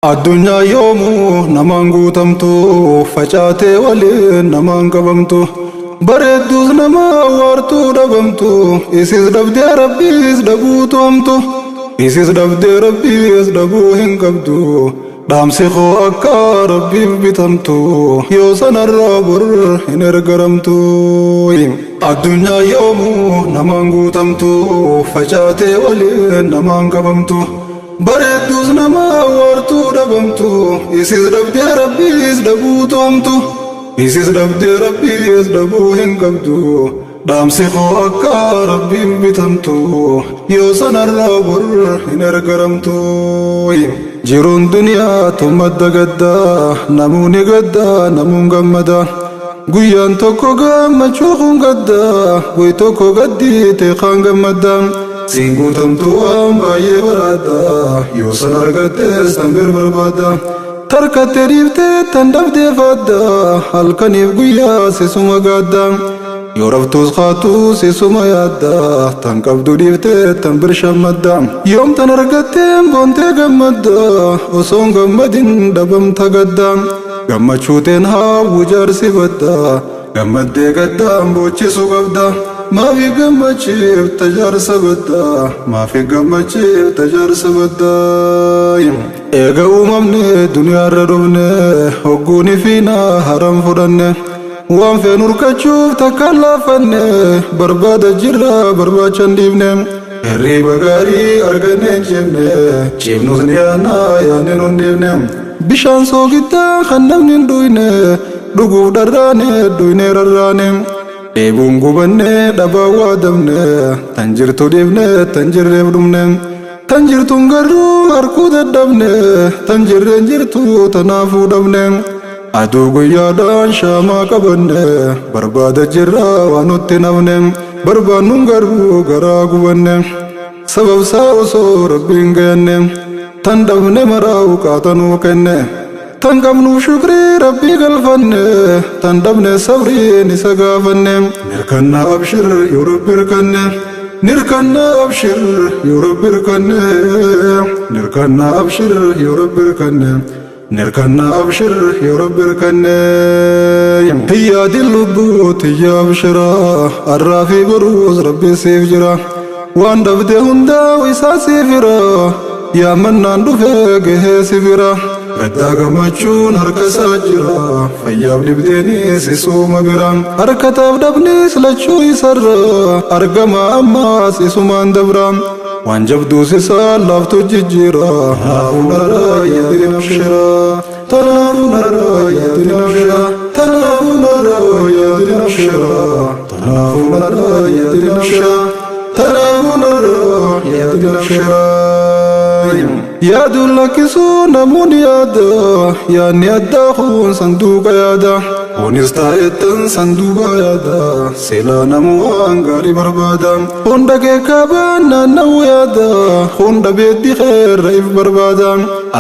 Addunyaa yoomuu namaan guutamtu facaatee waliin namaan qabamtu bareedduus nama waartuu dhabamtu isis dhabdee rabbiis dhabuutu hamtu isis dhabdee rabbiis dhabuu hin qabdu dhaamsi koo akka rabbiif bitamtu yoo sanarraa bor hin ergaramtu. Addunyaa yoomuu namaan guutamtu facaatee waliin namaan qabamtu bareedduus nama waartuu dhabamtu isis dhabdee rabbiis dhabuutu hamtu isis dhabdee rabbiis dhabuu hin qabdu dhaamsi koo akka rabbiif bitamtu yoo sanarraa bor hin ergaramtu. Jiruun duniyaa tumadda gaddaa namuuni gaddaa namuun gammada guyyaan tokko gammachuu kun gaddaa guy tokko gaddii teeqaan gammadda siin guutamtu waan baay'ee baraadha yoo san argattes tan barbaada tarkattee dhiiftee tan dhabdee faadda halkaniif guyyaa sisuma gaadda yoo raftuus qaatuu sisuma yaadda tan qabdu dhiiftee tan birshammadda yoom tan argatteen boontee gammadda osoon gammadin dhabamta gadda gammachuuteen haawwu jaarsifadda gammaddee gaddaan boochisu qabda maafi gammachiif tajaarsa badda maafi gammachiif tajaarsa badda. Eega uumamne duniyaarra dhufne hogguuni fiina haram fudhanne waan feen urkachuuf takka laafanne barbaada jirra barbaachan dhiifne hirriba gaarii arganne hin ciifne ciifnus ni yaana yaanne nun dhiifne bishaan soogiddaa kan namni hin dhuyne dhuguuf dharraane dhuyne rarraane dheebuun gubanne dhabaa waa dabne tan jirtu dhiifne tan jirreef dhumne tan jirtuun garuu harkuu dadhabne tan jirreen jirtu tanaafuu dhabne aduu guyyaadhaan shaamaa qabanne barbaada jirra waan nutti nafne barbaannuun garuu garaa gubanne sababsaa osoo rabbiin gayanne tan dhabne maraa'u qaatanuu kenne tan qabnuuf shukrii rabbii galfanne tan dhabne sabriin isa gaafanne nirkanna abshir yoo rabbi hirkanne nirkanna abshir yoo rabbi hirkanne nirkanna abshir yoo rabbi hirkanne nirkanna abshir yoo rabbi hirkanne. Hiyyaadin lubbuuti yaa abshira arraa fi boruus rabbi siif jira waan dhabde hundaa isaa siifira yaa mannaan dhufee gahee sifira gaddaa gammachuun harka isaa jira fayyaaf dhibdeenis isuma bira harkataaf dhabnis lachuu isarra argama ammaas isumaan dabra waan jabduus isaa laaftu jijjiira tanaafuu narraa yaadin abshira tanaafuu narraa yaadin abshira tanaafuu narraa yaadin abshira tanaafuu narraa yaadin abshira tanaafuu narraa yaadin abshira. Yaadun lakkisuu namoonni yaada yaadni addaa kun sanduuqa yaada kunis taa'eettan sanduuqa yaada seelaa namuu waan gaarii barbaada hunda keekkaabaan naanna'uu yaada hunda beeddi keerra if barbaada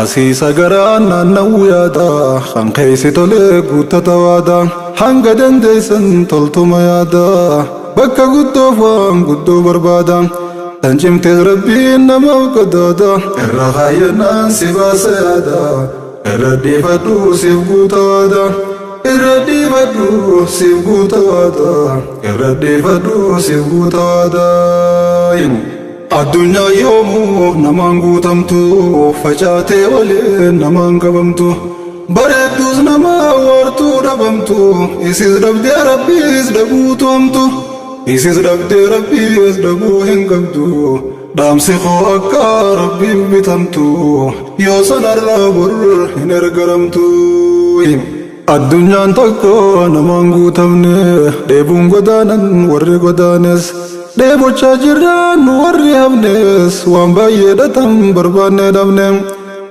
asiisa garaan naanna'uu yaada kan keeysi tolee guuttata waada hanga dandeeysan toltuma yaada bakka guddoof waan guddoo barbaada tan cimtees rabbiin namaaf qadaada irra kaayyannaan si baasa yaada irra dhiifadhu siif guuta waada irra dhiifadhu siif guuta waada irra dhiifadhu siif guuta waada. Addunyaa yoomuu namaan guutamtu facaatee waliin namaan qabamtu bareedduus nama waartuu dhabamtu isis dhabdee rabbiis dhabuutu hamtu isis dhabdee rabbiis dhabuu hin qabdu dhaamsi koo akka rabbiif bitamtu yoo sanarraa bor hin ergaramtu. Addunyaan tokko namaan guutamne dheebuun godaanan warri godaanes dheebochaa jirraan warri hafnes waan baay'eedhatan barbaanne dhabne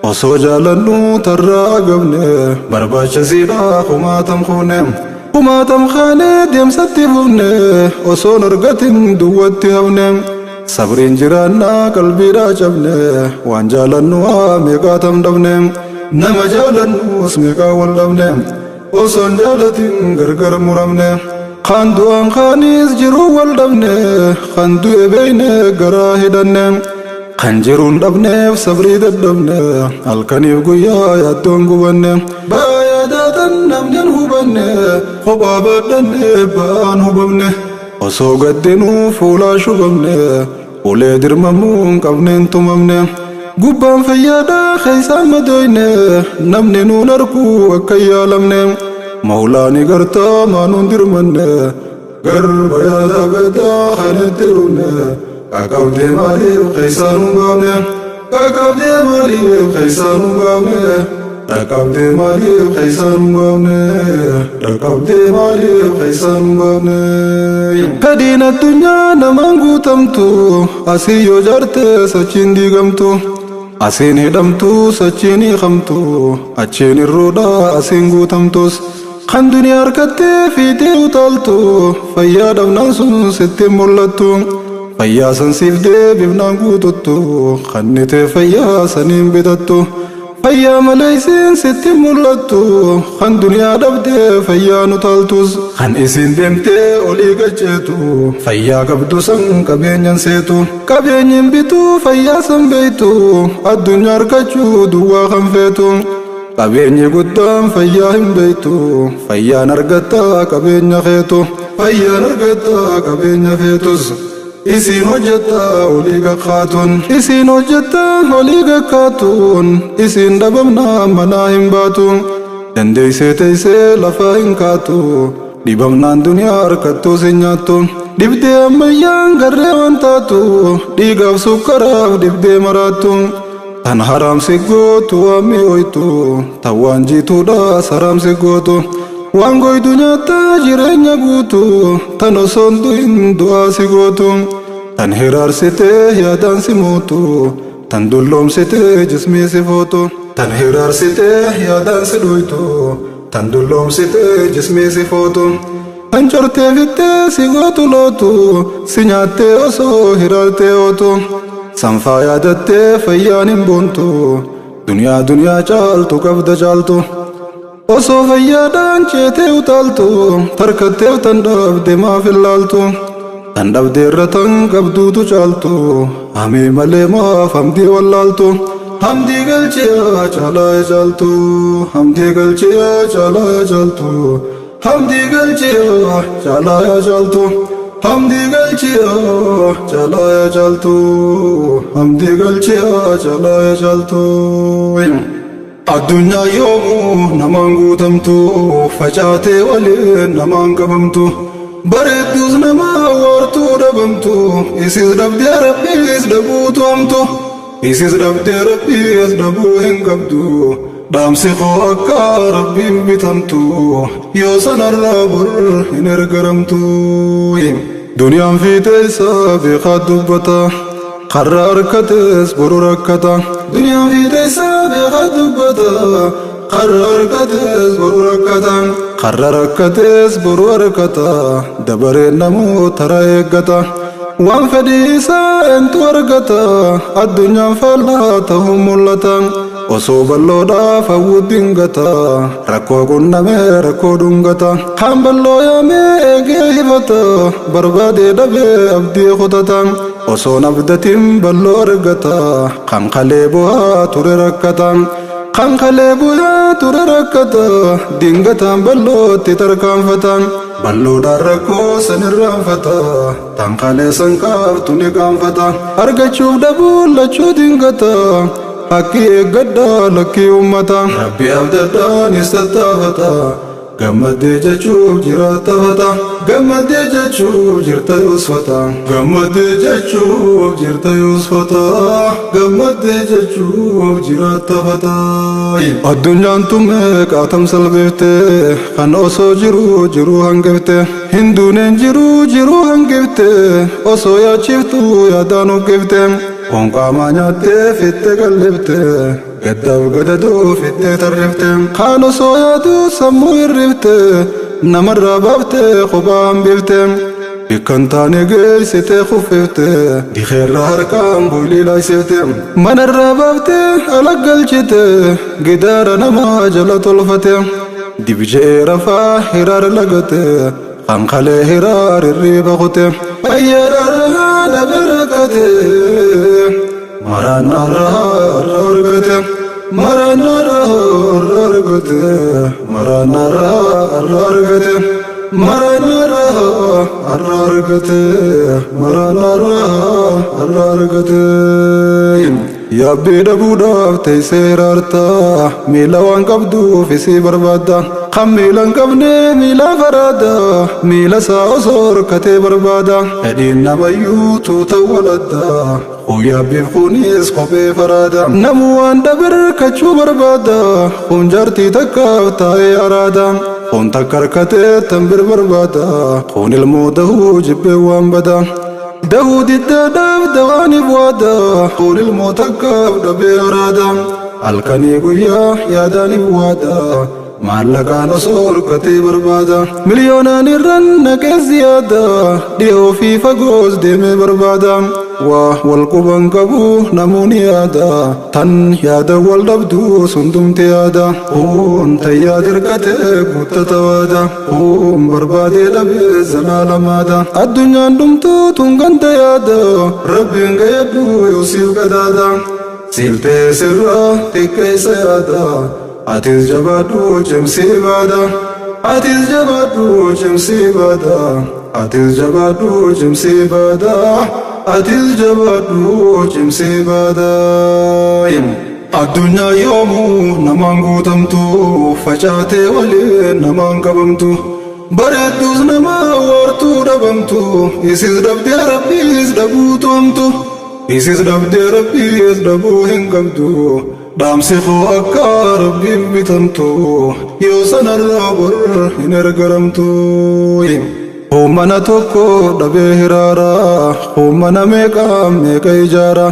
osoo jaalannu tarraa agabne barbaachisiidha kumaatam kuune kumaatam kaanee deemsatti fufne osoon argatin duwwatti hafne sabriin jiraannaa qalbiidhaa cabne waan jaalannu meeqaatam dhabne nama jaalannus meeqaa wal dhabne osoon jaalatin gargar muramne kan du'aan kaanis jiruu wal dhabne kan du'e beeyne garaa hidhanne خنجرون دبنه صبري دبنه الكنيف قويا يدون قبنه بايادات نمجن هبنه خبابدن بان هبنه وسو قدنو فولا شبنه ولي درممون قبنين تممنه قبان فيادا خيسان مدوينه نمني نونركو وكيا لمنه مولاني قرطا ما نندر منه قرب يادا بدا خانترونه كاكاو دي مالي وخيسان مبامنه كاكاو دي مالي وخيسان مبامنه كاكاو دي مالي وخيسان مبامنه كاكاو دي مالي وخيسان مبامنه كدين الدنيا نمانغو تمتو أسيو جارتي سچين ديغمتو أسين هدمتو سچيني خمتو أچيني الرودا أسين غوتمتوس خان دنيا ركتي في ديو طالتو فيا دمنا سن ستي مولتو فيا سنسيف دي ببنا غوتوتو خانتي فيا سنين بدتو فيا ملايسين ستي مولتو خان دنيا دبدي فيا نطالتوس خان اسين دمتي اولي قجيتو فيا قبدو سن قبين سيتو قبين بيتو فيا سنبيتو الدنيا ركجو دوا خنفيتو قبين قدام فيا هم بيتو فيا نرقتا قبين خيتو فيا نرقتا قبين خيتوس إسين هجتا وليغا خاتون إسين هجتا وليغا خاتون إسين دبمنا مناهم باتون دندي سيتيسي لفاين كاتو دبمنا دنيا ركتو سنياتو دبدي أميان غريوان تاتو ديغاف سكراف دبدي مراتو تن حرام سيغوتو أمي ويتو توان جيتو دا سرام سيغوتو وانغوي دنيا تاجرين يغوتو تنوسون دوين دعا سيغوتو تن هرار سيته يادان سيموتو تن دولوم سيته جسمي سيفوتو تن هرار سيته يادان سيدويتو تن دولوم سيته جسمي سيفوتو تن چرته فيته سيغوتو لوتو سينياته اوسو هرارته اوتو سنفا يادته فيان بونتو دنيا دنيا چالتو قبض چالتو osoo fayyaadhaan ceetee utaaltu tarkatteef tan dhabde maaf illaaltu tan dhabde irra tan qabduutu caaltu hamii malee maaf hamdii wallaaltu hamdii galchiyaa caalaa caaltu hamdii galchiyaa caalaa caaltu hamdii galchiyaa caalaa caaltu hamdii galchiyaa caalaa caaltu hamdii galchiyaa caalaa caaltu الدنيا يوم نمان قوتمتو فجاتي ولين نمان قبمتو بريدوز نما وارتو دبمتو إسيز دبدي ربي إسدبوتو أمتو إسيز دبدي ربي إسدبو هنقبدو دامسي خو أكا ربي بتمتو يوسن الرابر هنرقرمتو دنيا في تيسا بخاد دبتا قرار كتس برو ركتا دنيا في تيسا بخاد دبتا قرار كتس برو ركتا قرار كتس برو ركتا دبر نمو ترى يقتا وان فديسا انتو ركتا الدنيا فلا تهم ملتا وصوب اللودا فود دنگتا ركو قنمي ركو دنگتا حنب اللو يامي ايگي هفتا بربادي دبي ابدي خطتا وصو نبدتين بلو رگتا خنخلي بوها توري ركتا خنخلي بوها توري ركتا دنگتا بلو تتركان فتا بلو دار ركو سنران فتا تنخلي سنكاف تنقان فتا ارگچوف دبول لچو دنگتا حكي قدا لكي أمتا ربي أبدان استطافتا قمت دي جاچوب جراتا فتا قمت دي جاچوب جرتا يوسفتا قمت دي جاچوب جرتا يوسفتا قمت دي جاچوب جراتا فتا الدنيا انتمك آتم سلبفته خان اوسو جرو هنگفته هندونين جرو هنگفته اوسو يا چفتو يا دانو گفته Onqa maanyaatte fitte qal'ifte gaddaaf gadadoo fitte tarrifte qaano sooyaatu sammuu hirrifte namarraa baafte kophaa hambifte bikkan taane geessite kuffifte dikeerraa harkaan boylii laaysifte manarraa baafte alaggalchite gidaara namaa jala tolfate dibjee rafaa hiraar lagate kankalee hiraar irriiba kute ayyaadharaa dabarakate Maranara argate Maranara argate Maranara argate Maranara argate Maranara argate Ya beda budak teserarta mila wan kabdu fisi barbada khamilan kabne mila farada mila saosor kate barbada edin nabayu tu tawalada ويا بيخونيس قبي فرادا نمو عند بركة بربادا خنجرتي تكاوتا أرادا خن تكركتي تنبر بربادا خون الموده جب وانبدا داود الداداف دواني بوادا خون الموتكاف دبي أرادا الكني قويا يا داني بوادا معلقا نصور كتي بربادا مليونان الرنك زيادة ديو في فقوز ديمي بربادا والقبن قبو نموني يادا تن يادا والدبدو سندم تيادا قوم تيادر كتك متتوادا قوم بربادي لبي زلال مادا الدنيا دمتو تنغن تيادا ربي نغيبو يوسيف قدادا سيلتي سرا تكي سيادا عتيز جبادو جمسي بادا عتيز جبادو جمسي بادا عتيز جبادو جمسي بادا عتيز جبادو جمسي بادا الدنيا يومو نمان قوتمتو فجاتي ولي نمان قبمتو بريدوز نما وارتو دبمتو يسيز دبدي ربي يزدبو تومتو يسيز دبدي ربي يزدبو هنقمتو دامسخو أكا ربي بتمتو يوسن الرابر هنرقرمتو همنا توكو دبي هرارا همنا ميكا إجارا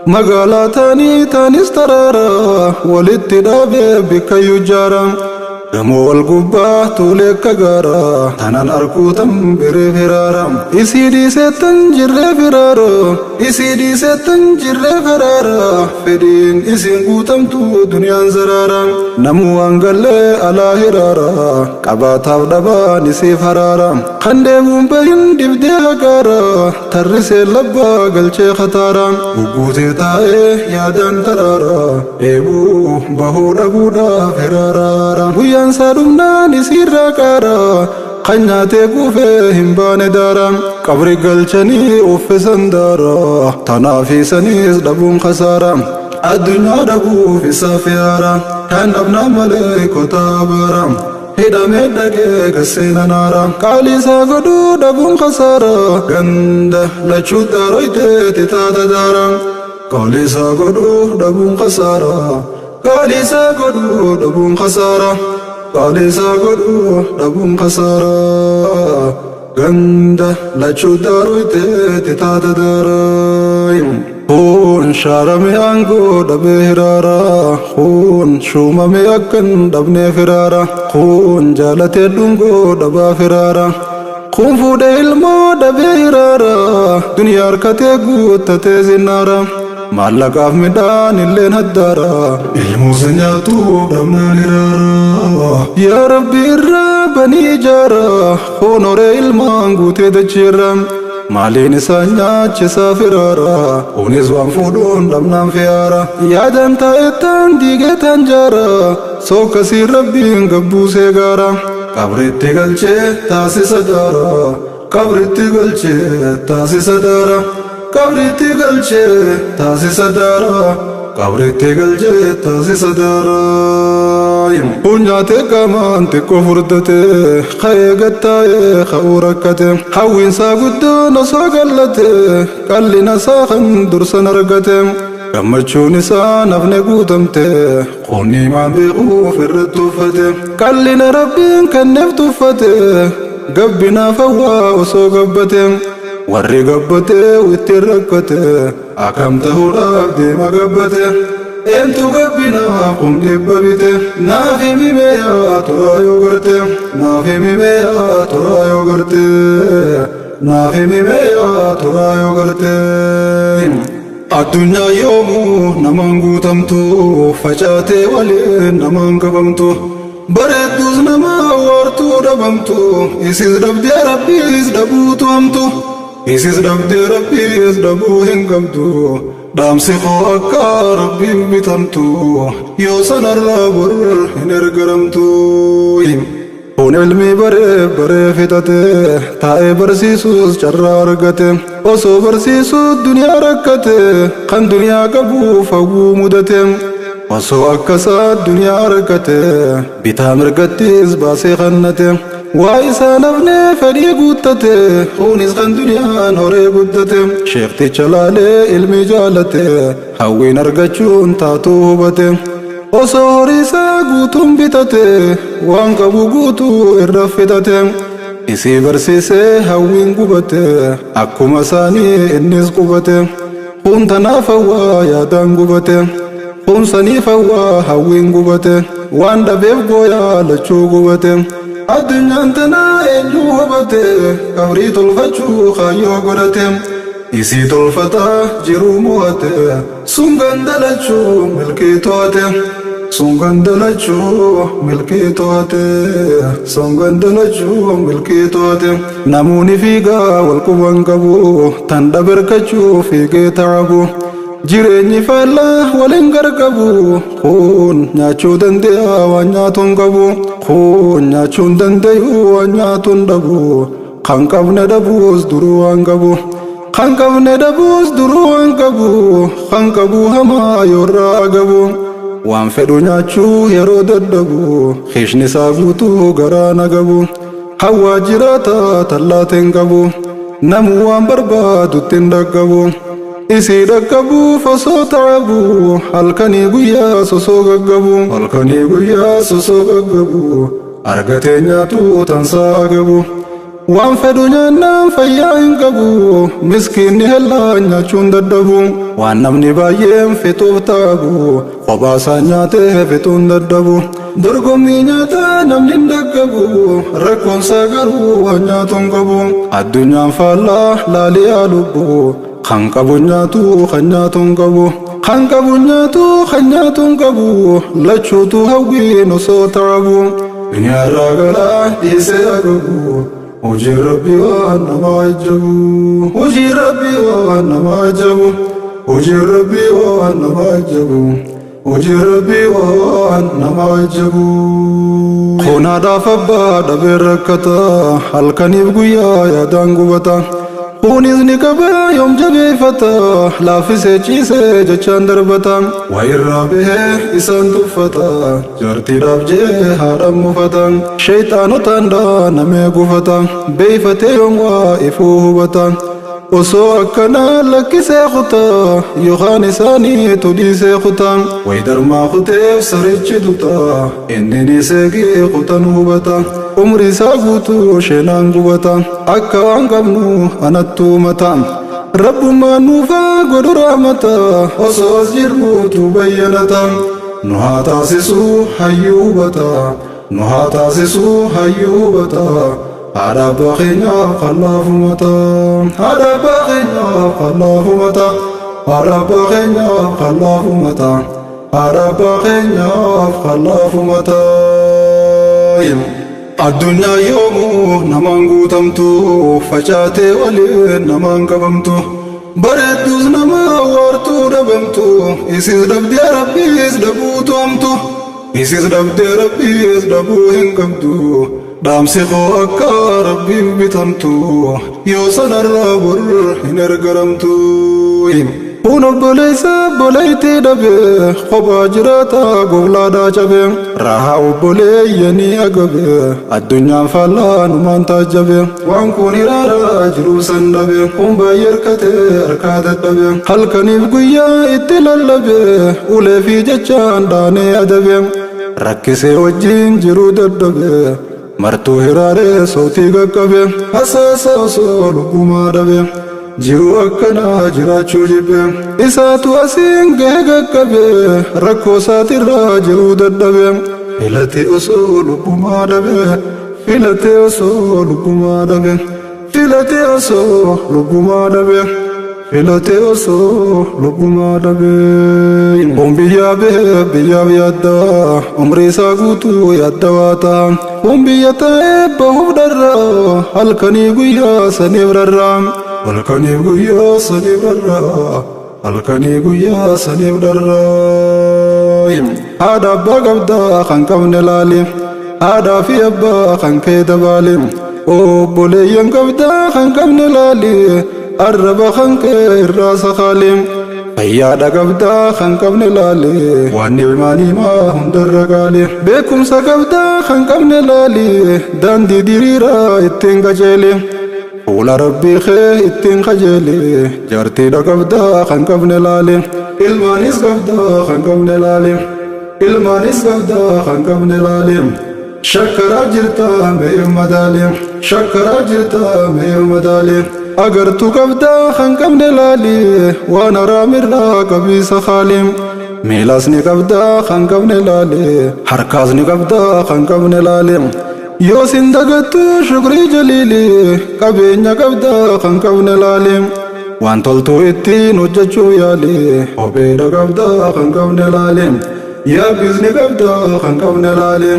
مقالا تاني استرارا والاتدابي بكا يجارا دمو القبة توليك قارا تنان أركوتم بري فرارا إسيدي ستن جري فرارا إسيدي ستن جري فرارا فدين إسين قوتم تو دنيا زرارا نمو أنقلي على هرارا قباتا ودبا نسي فرارا خندي بمبين دبدي هكارا ترسي لبا قلشي خطارا وقوتي تاي يادان ترارا إيبو بهو ربودا فرارا سادمنا نسير كارا خنياتي كوفي همبان دارا قبر قلشني وفسن دارا تنافي سنيس دبون خسارا الدنيا دبو في سافيارا كان ابنا ملك وتابرا هدا مدك كسينا نارا قالي ساقدو دبون خسارا قند لچو دارويت تتاتا دارا قالي ساقدو دبون خسارا قالي ساقدو دبون خسارا قالي ساقدو دبون خسارا قند لچو دارويت تتاتا دارا خون شارمي أنكو دبي هرارا خون شوممي أكن دبني فرارا خون جالتي دنكو دبا فرارا خون فودي المو دبي هرارا دنيا ركتي قوتتي زنارا معلقاف ميدان اللي نهدارا الموسنياتو دمنا نرارا يا ربي الرابني جارا خون وري المان قوتي دجيرا مالين سانيا چسا فرارا اونيز وان فودون دمنا فيارا يادن تايتان ديگه تنجارا سو کسی ربين گبو سيگارا قبرت گلچه تاسي سدارا قبرت گلچه تاسي سدارا قبرت گلچه تاسي سدارا قبرت گلچه تاسي سدارا بنياتي كمان تكو فردتي خيقتاي خوركتي حوين ساقدو نساقلتي قال لي نساخن درسن رقتي قمتشو نسا نفني قوتمتي خوني ما بيقو في الرتوفتي قال لي نربين كنف توفتي قبنا فوا وسو قبتي وري قبتي ويتي ركتي أكمته رابدي ما قبتي انتو قبنا قم دببته نافي ميميا ترى يوغرته نافي ميميا ترى يوغرته نافي ميميا ترى يوغرته الدنيا يومو نمان قوتمتو فجاتي ولي نمان قبمتو بريدوز نما وارتو دبمتو يسيز دبدي ربي يزدبوتو امتو isis dhabde rabbiis dhabuu hin qabdu dhaamsi koo akka rabbiin bitamtu yoo sanarraa bor hin ergaramtu kun ilmi baree fixate taa'ee barsiisuus carraa argate osoo barsiisuu duniyaa rakkate kan duniyaa qabuuf hawwuu mudate osoo akkasaa duniyaa argate bitaa mirgattis baasee kannate waa isaa nafne fedhii guuttate kunis kan duniyaan horee guddate sheekticha laalee ilmi jaalate hawwiin argachuun taatuu hubate osoo horiisaa guutuun bitate waan qabu guutuu irra fixate isii barsiisee hawwiin gubate akkuma isaanii innis qubate kun tanaaf hawwaa yaadaan gubate kun saniif hawwaa hawwiin gubate waan dhabeef gooyaa lachuu gubate addunyaan tanaa eenyu hubate qabrii tolfachuu kaayyoo godhate isii tolfataa jiruu mo'ate sun gandalachuu milkii to'ate sun gandalachuu milkii to'ate sun gandalachuu milkii to'ate namoonni fiigaa wal quban qabu tan dhaberkachuu fiigee ta'abu jireenyi faallaa waliin gargabu kun nyaachuu dande'a waan nyaatuun qabu kun nyaachuun dande'u waan nyaatuun dhabu kan qabne dhabuus duruu waan qabu kan qabne dhabuus duruu waan qabu kan qabu hamaa yoorraa agabu waan fedhu nyaachuu yeroo dadhabu khishni isaa guutuu garaa nagabu hawwaa jiraata tallaateen qabu namu waan barbaadutti hin dhaggabu isii dhaggabuuf osoo ta'abu halkanii guyyaa sosoo gaggabu halkanii guyyaa sosoo gaggabu argatee nyaatuu tansaa agabu waan fedhu nyaannaan fayyaa hin qabu miskiinni hellaa nyaachuun dadhabu waan namni baay'een fixuuf ta'abu qobaasaa nyaatee fixuun dadhabu dorgommii nyaataa namni hin dhaggabu rakkoonsaa garuu waan nyaatuun qabu addunyaan faallaa laaliyaa lubbu kan qabu nyaatu kan nyaatuun qabu kan qabu nyaatu kan nyaatuun qabu lachuutu hawwiin osoo ta'abu duniyaarraa galaa dhiisee agabu hojii rabbii waan nama ajabu hojii rabbii waan nama ajabu hojii rabbii waan nama ajabu hojii rabbii waan nama ajabu kun haadhaaf abbaa dhabee rakkata halkaniif guyyaa yaadaan gubata kunis ni qaba yoom jabeeffata laaffisee ciisee jechaan darbata waa irraa bahee isaan tuffata jaartiidhaaf jee haadhaan mufata sheeyxaanotaan dhaanamee gufata beeyfatee yoom waa ifuu hubata osoo akkanaa lakkisee kuta yookaan isaanii tudhiisee kuta way darmaa kuteef sarichi tuta inni ni seegee kutan hubata umri isaa guutuu sheenaan gubata akka waan qabnu anattuu mata rabbummaan nuufaa godhu raamata osoo as jirruutu bayyanata nu haa taasisuu hayyuu hubata nu haa taasisuu hayyuu hubata haadha abbaa keenyaaf kallaafu mata haadha abbaa keenyaaf kallaafu mata haadha abbaa keenyaaf kallaafu mata haadha abbaa keenyaaf kallaafu mata addunyaa yoomuu namaan guutamtu facaatee waliin namaan qabamtu bareedduus nama waartuu dhabamtu isis dhabdee rabbiis dhabuutu hamtu isis dhabdee rabbiis dhabuu hin qabdu dhaamsi koo akka rabbiin bitamtu yoo sanarraa bor hin ergaramtu kun obboleessa obboleettii dhabe kophaa jiraata gowlaadhaa cabe raahaa obboleeyyanii agabe addunyaan faallaa numaan taajjabe waan kun iraaraa jiruu san dhabe kun baay'ee hirkate harkaa dadhabe halkaniif guyyaa itti lallabe ulee fi jechaan dhaanee adabe rakkisee wajjin jiruu dadhabe martuu hiraaree sootii qaqqabe hasaasa osoo lubbumaa dhabe jiruu akkanaa jiraachuu jibbe isaatu asiin gahee qaqqabe rakkoo isaatirraa jiruu dadhabe filatee osoo lubbumaa dhabe filatee osoo lubbumaa dhabe filatee osoo lubbumaa dhabe filatee osoo lubbumaa dhabe kun biyyaa bahee biyyaaf yaaddaa umrii isaa guutuu yaadda waa ta'a kun biyya ta'ee bahuuf dharraa halkanii guyyaa saniif rarraa halkanii guyyaa saniif dharraa halkanii guyyaa saniif dharraa haadha abbaa qabdaa kan qabne laali haadhaa fi abbaa kan kee dabaali obboleeyyan qabdaa kan qabne laali arraba kan kee irraa sakaali fayyaadha qabdaa kan qabne laali waan ilmaanii maa hundarra gaali beekumsa qabdaa kan qabne laali daandii diriiraa ittiin qajeeli fuula rabbii kee ittiin qajeeli jaartiidha qabdaa kan qabne laali ilmaanis qabdaa kan qabne laali ilmaanis qabdaa kan qabne laali shakkaraa jirtaa mee madaali shakkaraa jirtaa mee madaali agartuu qabdaa kan qabne laali waan haraamirraa qabiisa qaali miilasni qabdaa kan qabne laali harkaasni qabdaa kan qabne laali yoo sin dagattu shukrii jaliili qabeenya qabdaa kan qabne laali waan toltuu ittiin hojjechuu yaali kopheedha qabdaa kan qabne laali yaabbiisni qabdaa kan qabne laali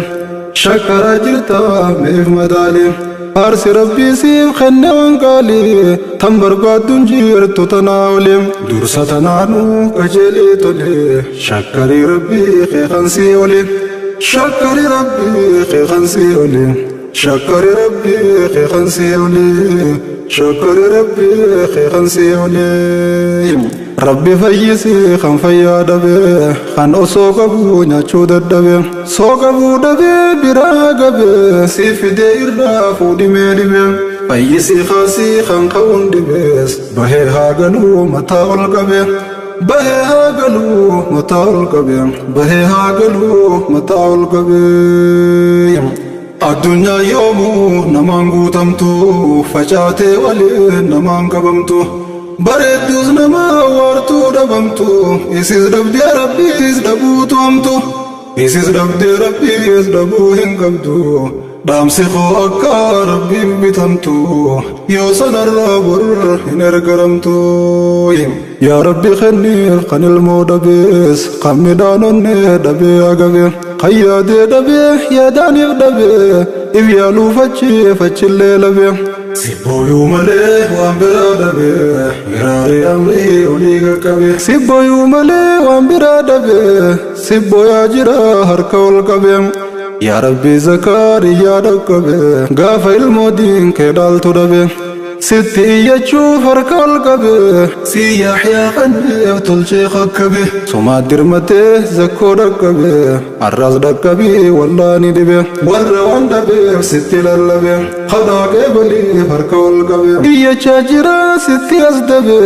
shakkaraa jirtaa meef madaali aarsi rabbii siif kenne waan qaali tan barbaadduun jirtu tanaa oli dursa tanaanuu qajeelii tole shakkarii rabbii keekansii oli shakkarii rabbii keekansii oli shakkarii rabbii keekansii oli shakkarii rabbii keekansii oli rabbi fayyisi kan fayyaa dhabe kan osoo qabu nyaachuu dadhabe soo qabuu dhabe biraa gabe si fidee irraa fuudhimee dhibe fayyisi kaasii kan qabuun dhibees bahee haa galuu mataa ol qabe bahee haa galuu mataa ol qabe bahee haa galuu mataa ol qabe addunyaa yoomuu namaan guutamtu facaatee waliin namaan qabamtu bareedduus nama waartuu dhabamtu isis dhabdee rabbiis dhabuutu hamtu isis dhabdee rabbiis dhabuu hin qabdu dhaamsi koo akka rabbiin bitamtu yoo sanarraa bor hin ergaramtu yaa rabbi kenniif kan ilmoo dhabees kan midhaan onnee dhabee agabe kan yaadee dhabee yaadaaniif dhabee if yaaluu fachillee labe sibboyuu malee waan biraa dhabee giraaree amrii olii qaqqabe sibboyuu malee waan biraa dhabee sibboyaa jira harka ol qabe yaa rabbi zakaariyaa dhaqqabe gaafa ilmoo diinkee dhaaltu dhabe sitti iyyachuuf harka ol qabe si yaxyaa qanneef tolchee qakkabe sumaat dirmatee zakkoo dhaqqabe arraas dhaqqabii wallaani dhibe warra waan dhabeef sitti lallabe hadaaqee baliif harka ol qabe iyyachaa jira sitti as dabe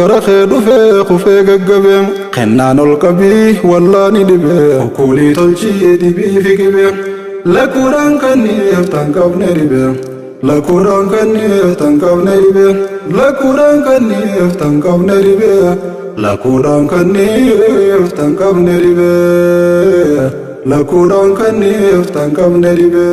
gara kee dhufee kufee gaggabe kennaan ol qabii wallaani dhibe kuulii tolchii dhibii fiqibe lakuudhaan kanniif tan qabne dhibe lakuudhaan kanniif tan qabne dhibe lakuudhaan kanniif tan qabne dhibe lakuudhaan kanniif tan qabne dhibe lakuudhaan kanniif tan qabne dhibe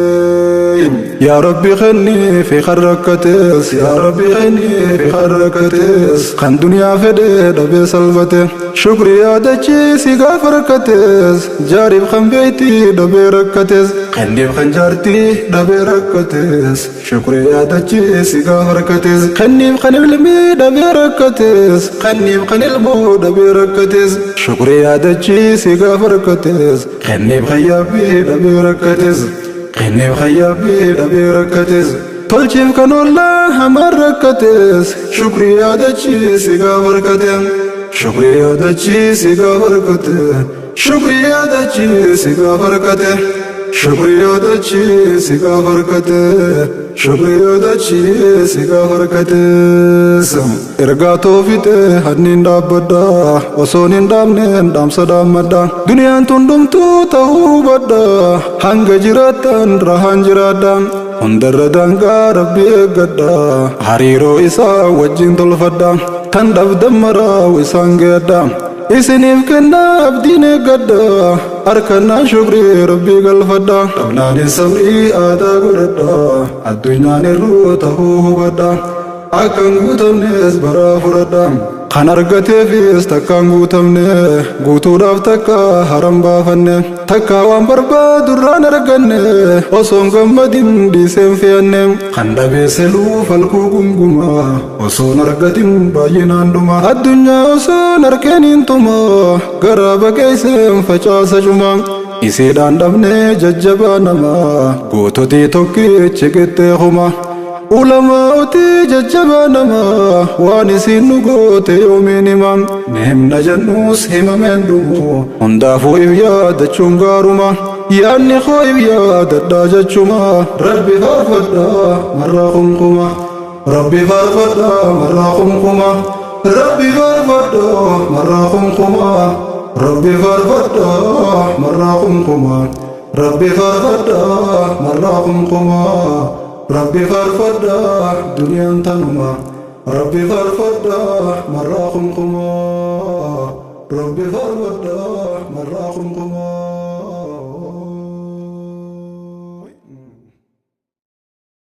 yaa rabbi kenniif kan rakkatees yaa rabbi kenniif kan rakkatees kan duniyaa fedhee dhabee salphate shukrii yaadachiisi gaafa rakkatees jaariif kan beeytii dhabee rakkatees kenniif kan jaartii dhabee rakkatees shukrii yaadachiisi gaafa rakkatees kenniif kan ilmii dhabee rakkatees kenniif kan ilmoo dhabee rakkatees shukrii yaadachiisi gaafa rakkatees kenniif kan yaabbii dhabee rakkatees kenniif kan yaabbii dhabee rakkatees tolchiif kan ollaa hamaan rakkatees shukrii yaadachiisi gaafa rakkatees shukrii yaadachiisi gaafa rakkatees shukrii yaadachiisi gaafa rakkatees shukrii yaadachiisi gaafa rakkatees shukrii yaadachiisi gaafa rakkatees ergaa toofite hanniin dhaabbadha osoon hin dhaabneen dhaamsa dhaammadha duniyaan tun dhumtuu ta'uu hubadha hanga jiraattan rahaan jiraadha hundarra daangaa rabbi eeggadha hariiroo isaa wajjin tolfadha tan dhabdan maraa isaan geedha isiniif kennaa abdiin eeggadha harkannaan shukrii rabbii galfadha dhabnaanin sabrii aadaa godhadha addunyaan irruu ta'uu hubadha akkan guutamnes bara fudhadha kan argateefis takkaan guutamne guutuudhaaf takka haram baafanne takka waan barbaadurraan arganne osoon gammadin dhiiseen fe'anne kan dhabeesseluu falkuu gunguma osoon argatin baay'inaan dhuma addunyaa osoon arkeeniin tuma garaa baqeesseen facaasa cuma isiidhaan dhabne jajjabaa namaa goototii tokkichi qixxeekuma ulamaa'oti jajjabaa namaa waan isin nu goote yoomiin himam ni himna jennus himameen dhumu hundaafuu if yaadachuun gaaruma yaadni koo if yaadadhaa jechuma rabbi faarfadhaa marraa kumkuma rabbi faarfadhaa marraa kumkuma rabbi faarfadhaa marraa kumkuma rabbi faarfadhaa marraa kumkuma rabbi faarfadhaa marraa kumkuma rabbi faarfadhaa duniyaan tanuma rabbi faarfadhaa marraa kumkuma rabbi faarfadhaa marraa kumkuma